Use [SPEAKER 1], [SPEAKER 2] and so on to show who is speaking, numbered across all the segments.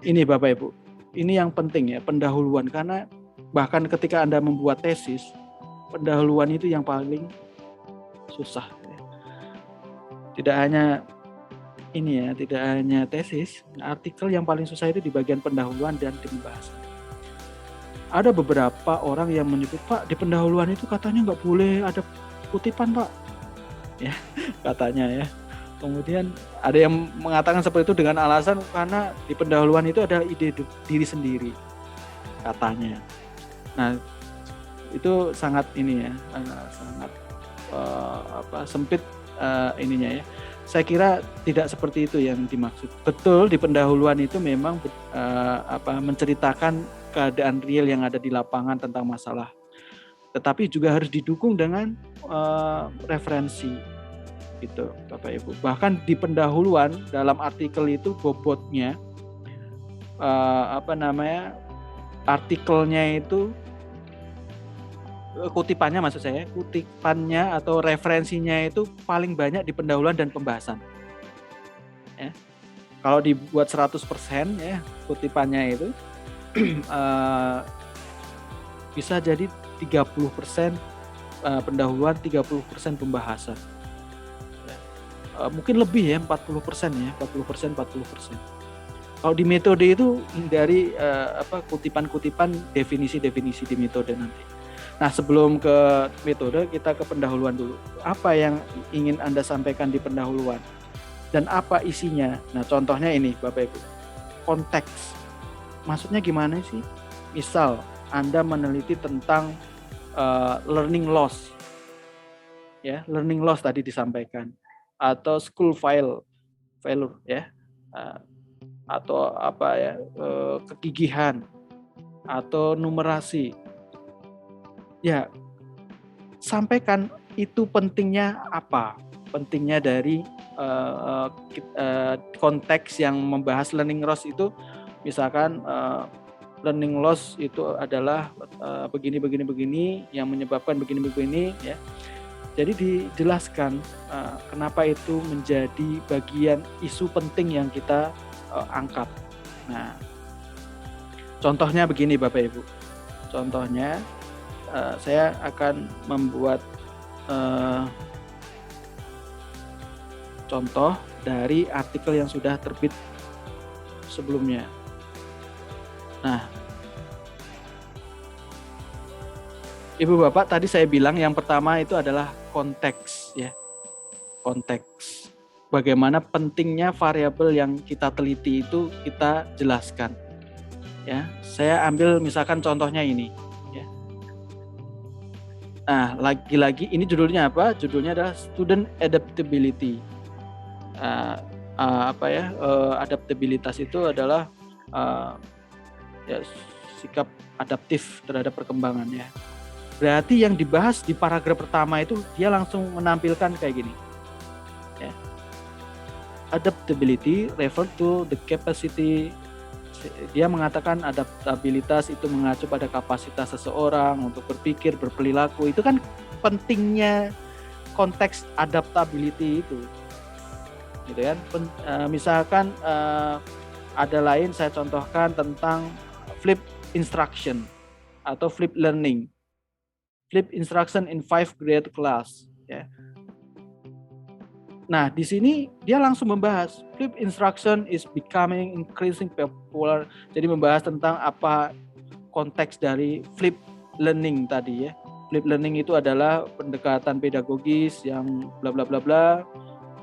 [SPEAKER 1] ini Bapak Ibu, ini yang penting ya, pendahuluan, karena bahkan ketika Anda membuat tesis, pendahuluan itu yang paling susah. Tidak hanya ini ya, tidak hanya tesis, artikel yang paling susah itu di bagian pendahuluan dan pembahasan. Ada beberapa orang yang menyebut, Pak, di pendahuluan itu katanya nggak boleh ada kutipan, Pak. Ya, katanya ya. Kemudian ada yang mengatakan seperti itu dengan alasan karena di pendahuluan itu ada ide diri sendiri, katanya. Nah, itu sangat ini ya, sangat sempit ininya ya. Saya kira tidak seperti itu yang dimaksud. Betul, di pendahuluan itu memang menceritakan keadaan real yang ada di lapangan tentang masalah. Tetapi juga harus didukung dengan referensi gitu, Bapak Ibu. Bahkan di pendahuluan dalam artikel itu bobotnya artikelnya itu kutipannya maksud saya, kutipannya atau referensinya itu paling banyak di pendahuluan dan pembahasan. Ya. Kalau dibuat 100% ya kutipannya itu bisa jadi 30% pendahuluan, 30% pembahasan. Ya. Mungkin lebih ya, 40% ya, 40%. Kalau di metode itu hindari kutipan-kutipan definisi-definisi di metode nanti. Nah, sebelum ke metode, kita ke pendahuluan dulu. Apa yang ingin Anda sampaikan di pendahuluan? Dan apa isinya? Nah, contohnya ini, Bapak Ibu. Konteks. Maksudnya gimana sih? Misal, Anda meneliti tentang learning loss. Ya, learning loss tadi disampaikan. Atau school failure, ya. Atau kegigihan. Atau numerasi. Ya, sampaikan itu pentingnya apa? Pentingnya dari konteks yang membahas learning loss itu, misalkan learning loss itu adalah begini yang menyebabkan begini ya. Jadi dijelaskan kenapa itu menjadi bagian isu penting yang kita angkat. Nah, contohnya begini Bapak Ibu. Contohnya saya akan membuat contoh dari artikel yang sudah terbit sebelumnya. Nah, Ibu Bapak, tadi saya bilang yang pertama itu adalah konteks ya. Konteks. Bagaimana pentingnya variabel yang kita teliti itu kita jelaskan. Ya, saya ambil misalkan contohnya ini. Nah, lagi-lagi ini judulnya apa? Judulnya adalah Student Adaptability. Adaptabilitas itu adalah sikap adaptif terhadap perkembangan ya. Berarti yang dibahas di paragraf pertama itu dia langsung menampilkan kayak gini. Ya. Adaptability refer to the capacity. Dia mengatakan adaptabilitas itu mengacu pada kapasitas seseorang untuk berpikir, berperilaku. Itu kan pentingnya konteks adaptability itu. Gitu kan. Misalkan ada lain saya contohkan tentang flip instruction atau flip learning. Flip instruction in 5th grade class ya. Nah, di sini dia langsung membahas flip instruction is becoming increasing popular. Jadi membahas tentang apa konteks dari flip learning tadi ya. Flip learning itu adalah pendekatan pedagogis yang bla bla bla bla.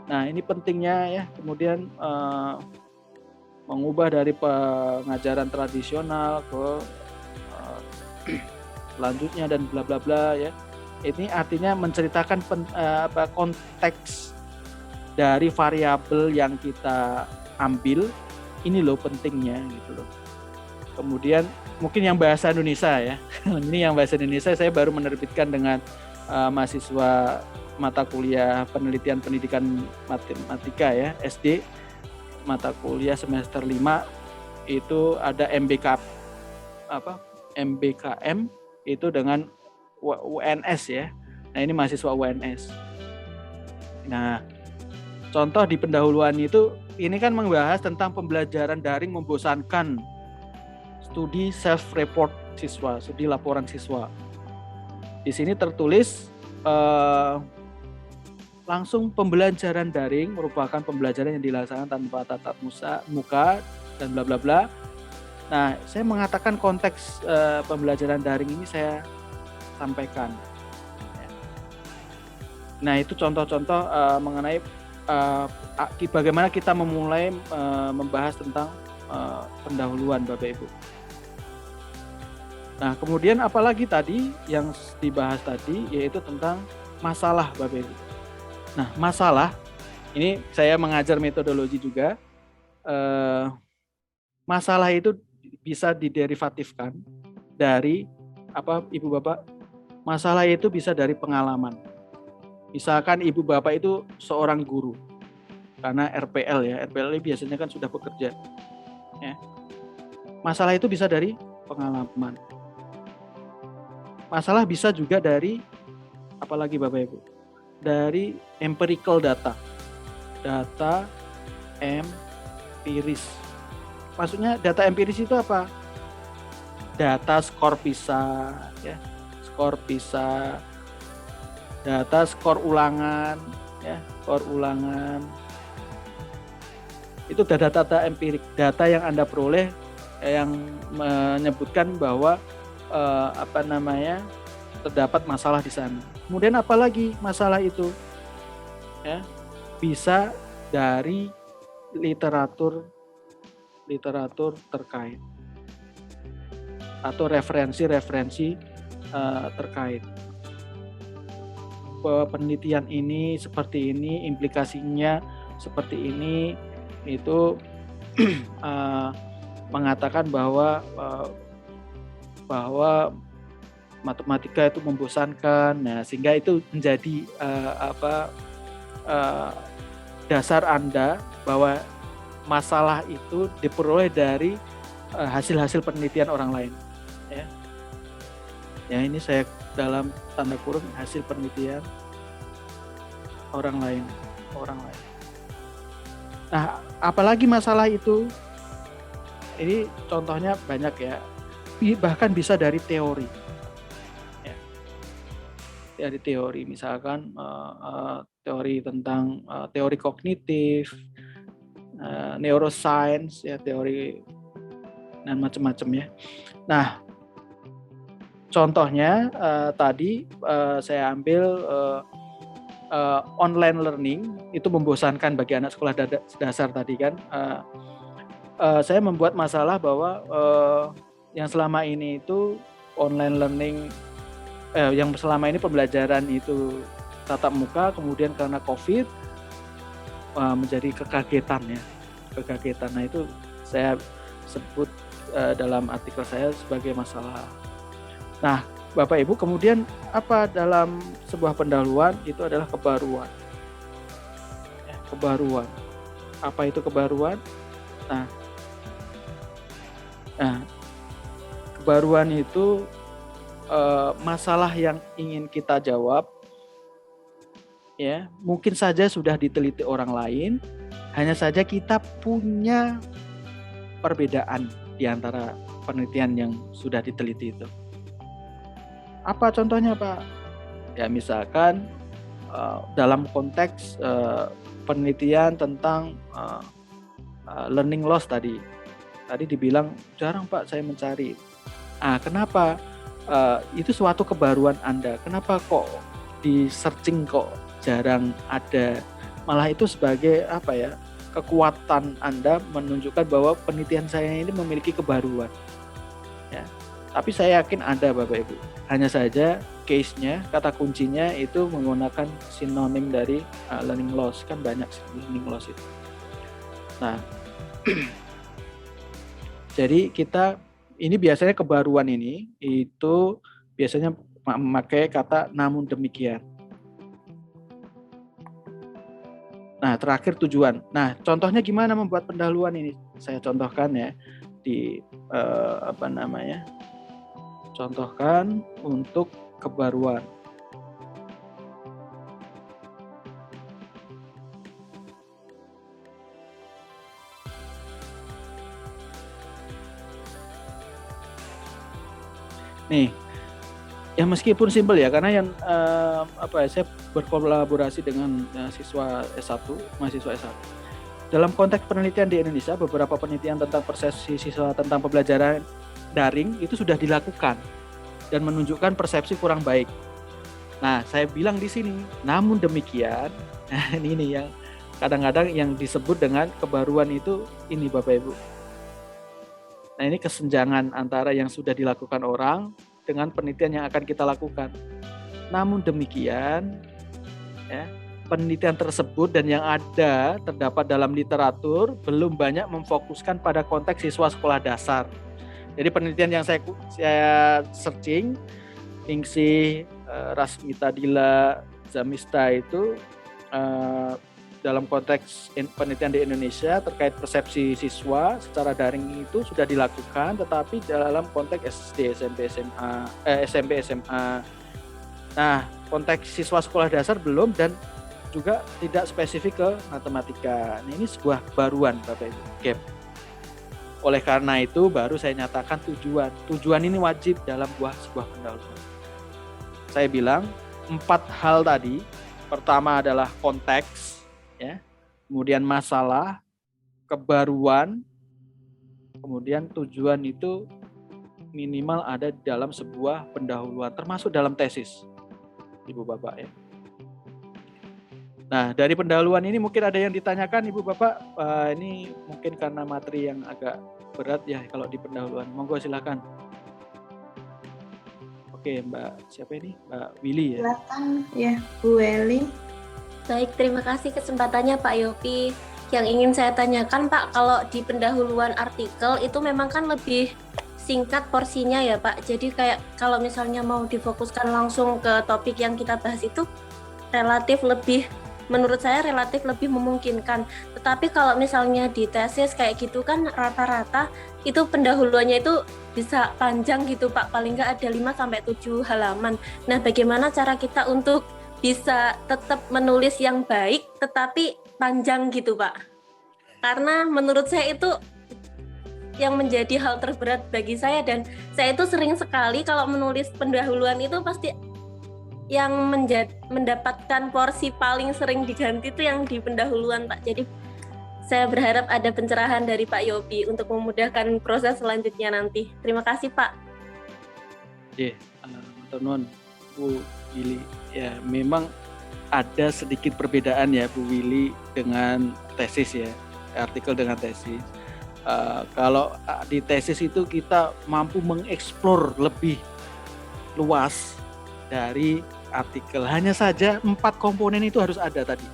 [SPEAKER 1] Nah, ini pentingnya ya. Kemudian mengubah dari pengajaran tradisional ke selanjutnya dan bla bla bla ya. Ini artinya menceritakan konteks dari variabel yang kita ambil, ini loh pentingnya gitu loh. Kemudian mungkin yang bahasa Indonesia ya, ini yang bahasa Indonesia saya baru menerbitkan dengan mahasiswa mata kuliah penelitian pendidikan matematika ya, SD, mata kuliah semester 5 itu ada MBKM itu dengan UNS ya. Nah, ini mahasiswa UNS. Nah, contoh di pendahuluan itu ini kan membahas tentang pembelajaran daring membosankan, studi self-report siswa, studi laporan siswa. Di sini tertulis langsung pembelajaran daring merupakan pembelajaran yang dilaksanakan tanpa tatap muka dan bla bla bla. Nah, saya mengatakan konteks pembelajaran daring ini saya sampaikan. Nah, itu contoh-contoh mengenai bagaimana kita memulai membahas tentang pendahuluan, Bapak Ibu. Nah, kemudian apalagi tadi yang dibahas tadi, yaitu tentang masalah, Bapak Ibu. Nah, masalah, ini saya mengajar metodologi juga, masalah itu bisa diderivatifkan dari, Ibu Bapak? Masalah itu bisa dari pengalaman. Misalkan Ibu Bapak itu seorang guru, karena RPL ya, RPL biasanya kan sudah bekerja. Ya. Masalah itu bisa dari pengalaman. Masalah bisa juga dari, apalagi Bapak Ibu, dari empirical data empiris. Maksudnya data empiris itu apa? Data skor PISA, ya, skor PISA, data skor ulangan, ya, skor ulangan. Itu data-data empirik, data yang Anda peroleh yang menyebutkan bahwa terdapat masalah di sana. Kemudian apalagi masalah itu? Ya, bisa dari literatur terkait atau referensi terkait. Penelitian ini seperti ini, implikasinya seperti ini, itu mengatakan bahwa matematika itu membosankan. Nah, sehingga itu menjadi dasar Anda bahwa masalah itu diperoleh dari hasil-hasil penelitian orang lain. Ya, ini saya dalam tanda kurung hasil penelitian orang lain. Nah, apalagi masalah itu? Ini contohnya banyak ya. Bahkan bisa dari teori. Ya. Dari teori, misalkan teori tentang teori kognitif, neuroscience, ya, teori dan macam-macam ya. Nah, contohnya tadi saya ambil online learning itu membosankan bagi anak sekolah dasar tadi kan. Saya membuat masalah bahwa yang selama ini itu online learning, yang selama ini pembelajaran itu tatap muka, kemudian karena COVID menjadi kekagetan ya. Nah, itu saya sebut dalam artikel saya sebagai masalah. Nah, Bapak Ibu, kemudian apa dalam sebuah pendahuluan itu adalah kebaruan. Ya, kebaruan. Apa itu kebaruan? Nah, kebaruan itu masalah yang ingin kita jawab, ya, mungkin saja sudah diteliti orang lain, hanya saja kita punya perbedaan di antara penelitian yang sudah diteliti itu. Apa contohnya, Pak? Ya, misalkan dalam konteks penelitian tentang learning loss tadi dibilang jarang, Pak, saya mencari. Kenapa? Itu suatu kebaruan Anda. Kenapa kok di searching kok jarang ada? Malah itu sebagai kekuatan Anda menunjukkan bahwa penelitian saya ini memiliki kebaruan. Ya. Tapi saya yakin ada, Bapak Ibu. Hanya saja case-nya, kata kuncinya itu menggunakan sinonim dari learning loss. Kan banyak learning loss itu. Nah, jadi kita ini biasanya kebaruan ini itu biasanya memakai kata namun demikian. Nah, terakhir tujuan. Nah, contohnya gimana membuat pendahuluan ini? Saya contohkan ya di contohkan untuk kebaruan. Nih, ya meskipun simpel ya, karena yang saya berkolaborasi dengan mahasiswa S1. Dalam konteks penelitian di Indonesia, beberapa penelitian tentang persepsi siswa tentang pembelajaran daring itu sudah dilakukan dan menunjukkan persepsi kurang baik. Nah, saya bilang di sini, namun demikian, ini yang kadang-kadang yang disebut dengan kebaruan itu ini Bapak Ibu. Nah, ini kesenjangan antara yang sudah dilakukan orang dengan penelitian yang akan kita lakukan. Namun demikian, ya, penelitian tersebut dan yang ada terdapat dalam literatur belum banyak memfokuskan pada konteks siswa sekolah dasar. Jadi penelitian yang saya searching, Ningsih, Rasmita Dila, Zamista itu dalam konteks penelitian di Indonesia terkait persepsi siswa secara daring itu sudah dilakukan, tetapi dalam konteks SD, SMP, SMA. Nah, konteks siswa sekolah dasar belum dan juga tidak spesifik ke matematika. Nah, ini sebuah kebaruan Bapak Ibu, gap. Oleh karena itu baru saya nyatakan tujuan. Tujuan ini wajib dalam sebuah pendahuluan. Saya bilang 4 hal tadi. Pertama adalah konteks, ya. Kemudian masalah, kebaruan, kemudian tujuan itu minimal ada dalam sebuah pendahuluan, termasuk dalam tesis, Ibu Bapak ya. Nah, dari pendahuluan ini mungkin ada yang ditanyakan Ibu Bapak, ini mungkin karena materi yang agak berat ya kalau di pendahuluan. Monggo silakan. Oke, Mbak siapa ini? Mbak Willy ya?
[SPEAKER 2] Silakan ya, Bu Weli.
[SPEAKER 3] Baik, terima kasih kesempatannya Pak Yopi. Yang ingin saya tanyakan Pak, kalau di pendahuluan artikel itu memang kan lebih singkat porsinya ya Pak. Jadi kayak kalau misalnya mau difokuskan langsung ke topik yang kita bahas itu menurut saya relatif lebih memungkinkan. Tetapi kalau misalnya di tesis kayak gitu kan rata-rata itu pendahuluannya itu bisa panjang gitu Pak, paling nggak ada 5-7 halaman. Nah, bagaimana cara kita untuk bisa tetap menulis yang baik tetapi panjang gitu Pak? Karena menurut saya itu yang menjadi hal terberat bagi saya, dan saya itu sering sekali kalau menulis pendahuluan itu pasti yang mendapatkan porsi paling sering diganti itu yang di pendahuluan Pak. Jadi saya berharap ada pencerahan dari Pak Yopi untuk memudahkan proses selanjutnya nanti. Terima kasih Pak.
[SPEAKER 1] Teman Bu Willy, ya memang ada sedikit perbedaan ya Bu Willy dengan tesis ya, artikel dengan tesis. Kalau di tesis itu kita mampu mengeksplor lebih luas dari artikel. Hanya saja 4 komponen itu harus ada tadi.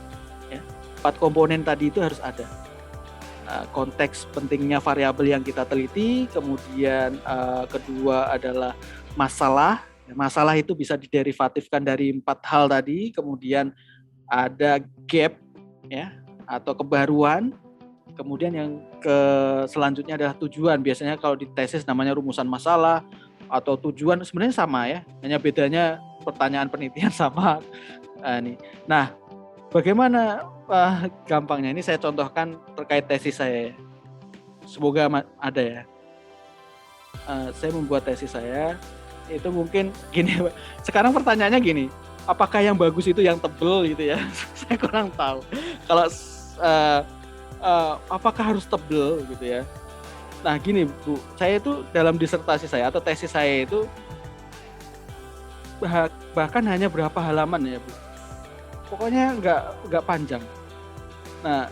[SPEAKER 1] Ya. 4 komponen tadi itu harus ada. Konteks pentingnya variabel yang kita teliti, kemudian kedua adalah masalah. Masalah itu bisa diderivatifkan dari 4 hal tadi, kemudian ada gap ya atau kebaruan, kemudian yang selanjutnya adalah tujuan. Biasanya kalau di tesis namanya rumusan masalah atau tujuan, sebenarnya sama ya, hanya bedanya pertanyaan penelitian sama. Nah, bagaimana gampangnya ini saya contohkan terkait tesis saya. Semoga ada ya. Saya membuat tesis saya itu mungkin gini. Sekarang pertanyaannya gini, apakah yang bagus itu yang tebel gitu ya? Saya kurang tahu. Kalau apakah harus tebel gitu ya? Nah gini Bu, saya itu dalam disertasi saya atau tesis saya itu bahkan hanya berapa halaman ya Bu, pokoknya nggak panjang. Nah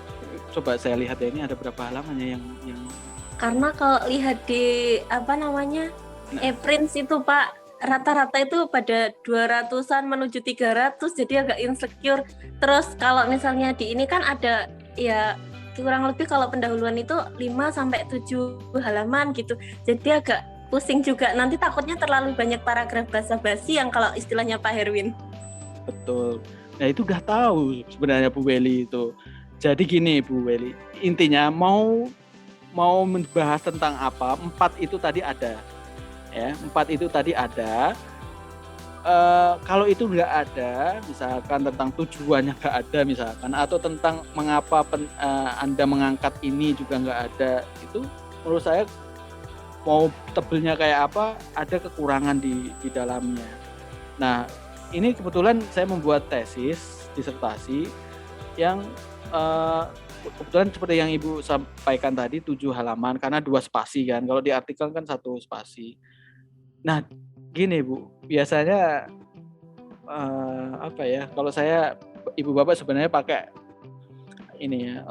[SPEAKER 1] coba saya lihat ya, ini ada berapa halamannya yang
[SPEAKER 3] karena kalau lihat di e-prints itu Pak, rata-rata itu pada 200-an menuju 300, jadi agak insecure. Terus kalau misalnya di ini kan ada ya kurang lebih kalau pendahuluan itu 5-7 halaman gitu, jadi agak pusing juga, nanti takutnya terlalu banyak paragraf basa-basi yang kalau istilahnya Pak Herwin.
[SPEAKER 1] Betul. Nah itu udah tahu sebenarnya Bu Weli itu. Jadi gini Bu Weli, intinya mau membahas tentang apa, 4 itu tadi ada. Ya, 4 itu tadi ada. Kalau itu nggak ada, misalkan tentang tujuannya nggak ada misalkan, atau tentang mengapa Anda mengangkat ini juga nggak ada, itu menurut saya mau tebelnya kayak apa, ada kekurangan di dalamnya. Nah, ini kebetulan saya membuat tesis disertasi yang kebetulan seperti yang Ibu sampaikan tadi 7 halaman karena 2 spasi kan. Kalau di artikel kan 1 spasi. Nah, gini Bu, biasanya kalau saya Ibu Bapak sebenarnya pakai ini ya,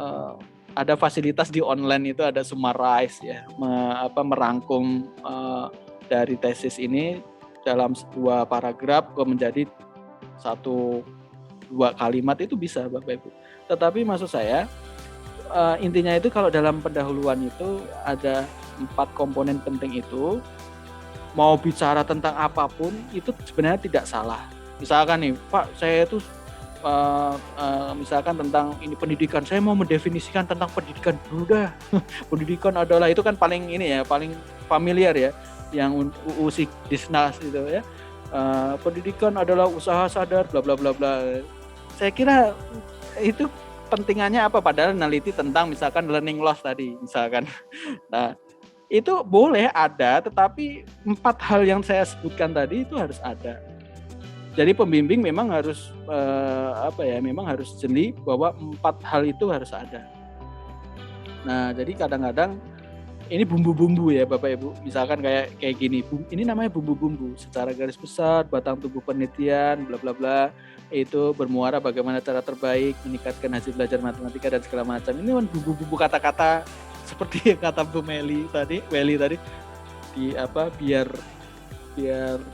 [SPEAKER 1] ada fasilitas di online itu ada summarize ya, merangkum dari tesis ini dalam 2 paragraf menjadi 1-2 kalimat itu bisa Bapak Ibu. Tetapi maksud saya intinya itu kalau dalam pendahuluan itu ada 4 komponen penting itu, mau bicara tentang apapun itu sebenarnya tidak salah. Misalkan nih Pak, saya itu misalkan tentang ini pendidikan, saya mau mendefinisikan tentang pendidikan dulu dah. Pendidikan adalah itu kan paling ini ya, paling familiar ya, yang UU Disnas itu ya. Pendidikan adalah usaha sadar bla bla bla bla. Saya kira itu pentingannya apa, padahal meneliti tentang misalkan learning loss tadi misalkan. Nah, itu boleh ada, tetapi 4 hal yang saya sebutkan tadi itu harus ada. Jadi pembimbing memang harus memang harus jeli bahwa 4 hal itu harus ada. Nah, jadi kadang-kadang ini bumbu-bumbu ya Bapak Ibu. Misalkan kayak gini, ini namanya bumbu-bumbu. Secara garis besar, batang tubuh penelitian, bla bla bla, itu bermuara bagaimana cara terbaik meningkatkan hasil belajar matematika dan segala macam. Ini kan bumbu-bumbu kata-kata seperti kata Bu Welly tadi biar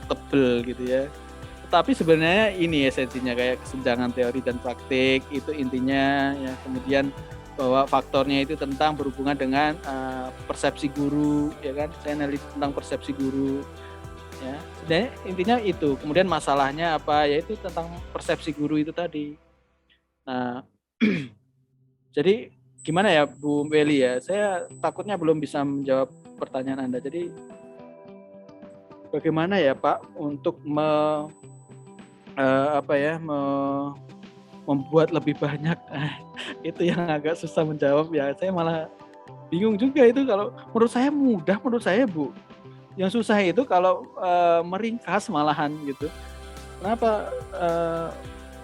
[SPEAKER 1] tebel gitu ya. Tapi sebenarnya ini esensinya kayak kesenjangan teori dan praktik itu intinya ya. Kemudian bahwa faktornya itu tentang berhubungan dengan persepsi guru ya kan. Saya neliti tentang persepsi guru ya. Sebenarnya intinya itu. Kemudian masalahnya apa, yaitu tentang persepsi guru itu tadi. Nah, jadi gimana ya Bu Welly ya? Saya takutnya belum bisa menjawab pertanyaan Anda. Jadi bagaimana ya Pak untuk membuat lebih banyak, itu yang agak susah menjawab ya. Saya malah bingung juga itu. Kalau menurut saya mudah, menurut saya Bu. Yang susah itu kalau meringkas malahan gitu. Kenapa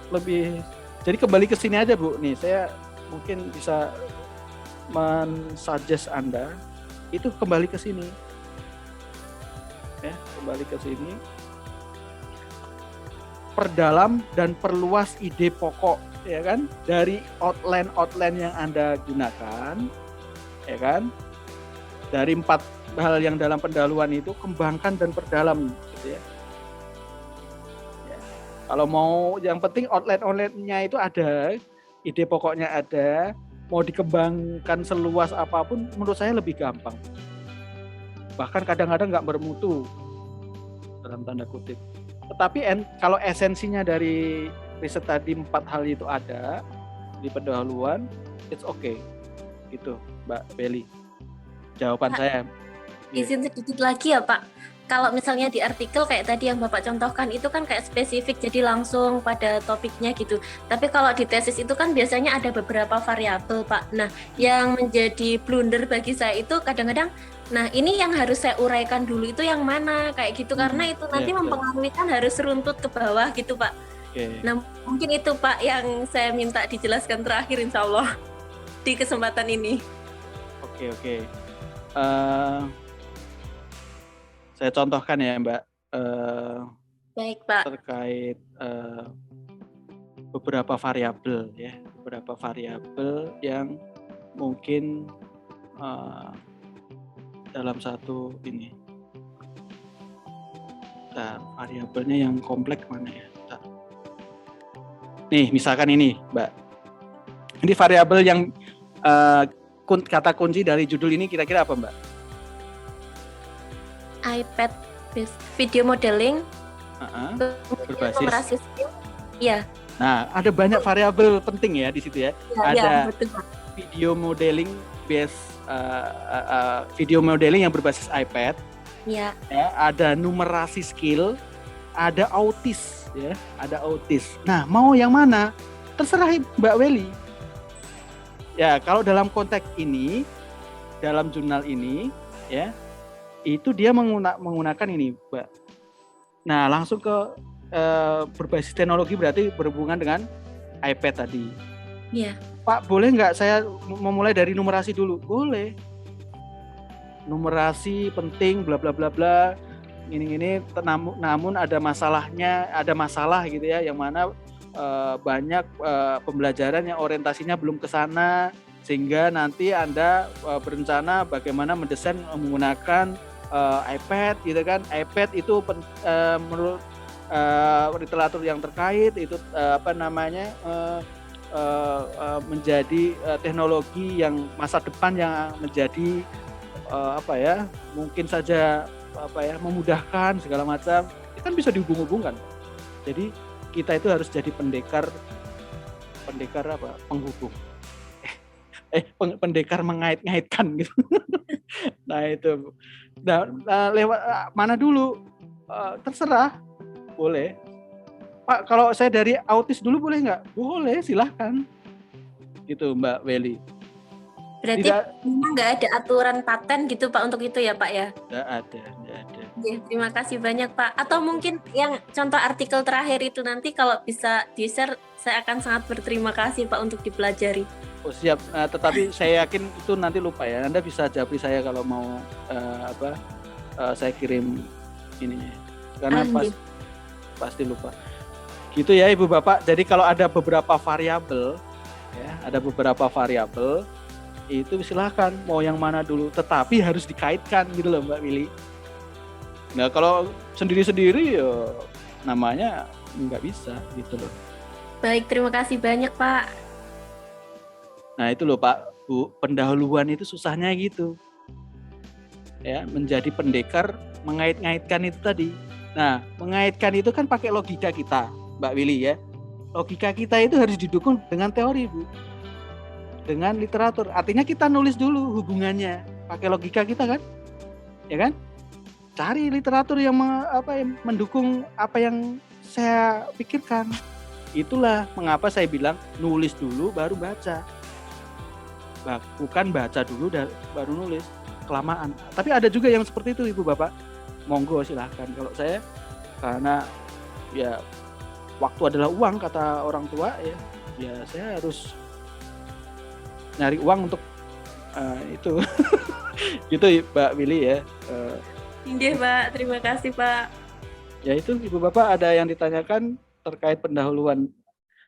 [SPEAKER 1] lebih? Jadi kembali ke sini aja Bu. Nih saya mungkin bisa men-suggest Anda itu kembali ke sini. Ya, kembali ke sini. Perdalam dan perluas ide pokok ya kan, dari outline yang Anda gunakan ya kan, dari 4 hal yang dalam pendahuluan itu kembangkan dan perdalam gitu ya. Kalau mau yang penting outline-nya itu ada, ide pokoknya ada, mau dikembangkan seluas apapun menurut saya lebih gampang, bahkan kadang-kadang nggak bermutu dalam tanda kutip. Tetapi kalau esensinya dari riset tadi 4 hal itu ada di pendahuluan, it's okay. Gitu, Mbak Welly. Jawaban saya.
[SPEAKER 3] Izin sedikit lagi ya Pak. Kalau misalnya di artikel kayak tadi yang Bapak contohkan itu kan kayak spesifik, jadi langsung pada topiknya gitu. Tapi kalau di tesis itu kan biasanya ada beberapa variabel Pak. Nah, yang menjadi blunder bagi saya itu kadang-kadang, nah ini yang harus saya uraikan dulu itu yang mana kayak gitu, karena itu nanti mempengaruhi kan harus runtut ke bawah gitu Pak. Okay. Nah mungkin itu Pak yang saya minta dijelaskan terakhir insya Allah di kesempatan ini.
[SPEAKER 1] Oke. Saya contohkan ya Mbak.
[SPEAKER 3] Baik Pak.
[SPEAKER 1] Terkait beberapa variabel yang mungkin dalam satu ini. Nah, variabelnya yang kompleks mana ya? Bentar. Nih, misalkan ini, Mbak. Ini variabel yang kata kunci dari judul ini kira-kira apa, Mbak?
[SPEAKER 3] iPad video modeling.
[SPEAKER 1] Berbasis.
[SPEAKER 3] Iya.
[SPEAKER 1] Nah, ada banyak variabel penting ya di situ ya. Ada video modeling video modeling yang berbasis iPad. Ya, ada numerasi skill, ada autis ya, ada autis. Nah, mau yang mana? Terserah Mbak Welly. Ya, kalau dalam konteks ini, dalam jurnal ini ya, itu dia menggunakan ini, Mbak. Nah, langsung ke berbasis teknologi berarti berhubungan dengan iPad tadi.
[SPEAKER 3] Iya.
[SPEAKER 1] Pak, boleh nggak saya memulai dari numerasi dulu? Boleh. Numerasi penting, bla bla bla bla. Ini namun ada masalah gitu ya, yang mana banyak pembelajaran yang orientasinya belum ke sana, sehingga nanti Anda berencana bagaimana mendesain menggunakan iPad gitu kan. iPad itu menurut literatur yang terkait itu menjadi teknologi yang masa depan yang menjadi mungkin saja memudahkan segala macam. Itu kan bisa dihubung-hubungkan. Jadi kita itu harus jadi pendekar penghubung. Pendekar mengait-ngaitkan gitu. Nah itu. Nah, lewat mana dulu? Terserah. Boleh. Pak, kalau saya dari autis dulu boleh nggak? Boleh, silahkan. Gitu Mbak Welly.
[SPEAKER 3] Berarti memang nggak ada aturan paten gitu Pak untuk itu ya Pak ya?
[SPEAKER 1] Nggak ada.
[SPEAKER 3] Ya, terima kasih banyak Pak. Atau mungkin yang contoh artikel terakhir itu nanti kalau bisa di-share, saya akan sangat berterima kasih Pak untuk dipelajari.
[SPEAKER 1] Oh siap, tetapi saya yakin itu nanti lupa ya. Anda bisa japri saya kalau mau saya kirim ininya. Karena pasti lupa. Gitu ya Ibu Bapak. Jadi kalau ada beberapa variabel itu silahkan mau yang mana dulu, tetapi harus dikaitkan gitu loh Mbak Willy. Nah kalau sendiri-sendiri ya namanya nggak bisa gitu loh.
[SPEAKER 3] Baik, terima kasih banyak Pak.
[SPEAKER 1] Nah itu loh Pak, Bu, pendahuluan itu susahnya gitu. Ya, menjadi pendekar mengait-ngaitkan itu tadi. Nah, mengaitkan itu kan pakai logika kita, Mbak Willy ya. Logika kita itu harus didukung dengan teori, Bu. Dengan literatur. Artinya kita nulis dulu hubungannya, pakai logika kita kan? Ya kan? Cari literatur yang mendukung apa yang saya pikirkan. Itulah mengapa saya bilang nulis dulu baru baca. Bukan baca dulu baru nulis, kelamaan. Tapi ada juga yang seperti itu Ibu Bapak. Monggo silahkan. Kalau saya karena ya waktu adalah uang kata orang tua ya saya harus nyari uang untuk itu. Gitu Mbak Willy ya.
[SPEAKER 3] Iya Pak, terima kasih Pak.
[SPEAKER 1] Ya itu Ibu Bapak ada yang ditanyakan terkait pendahuluan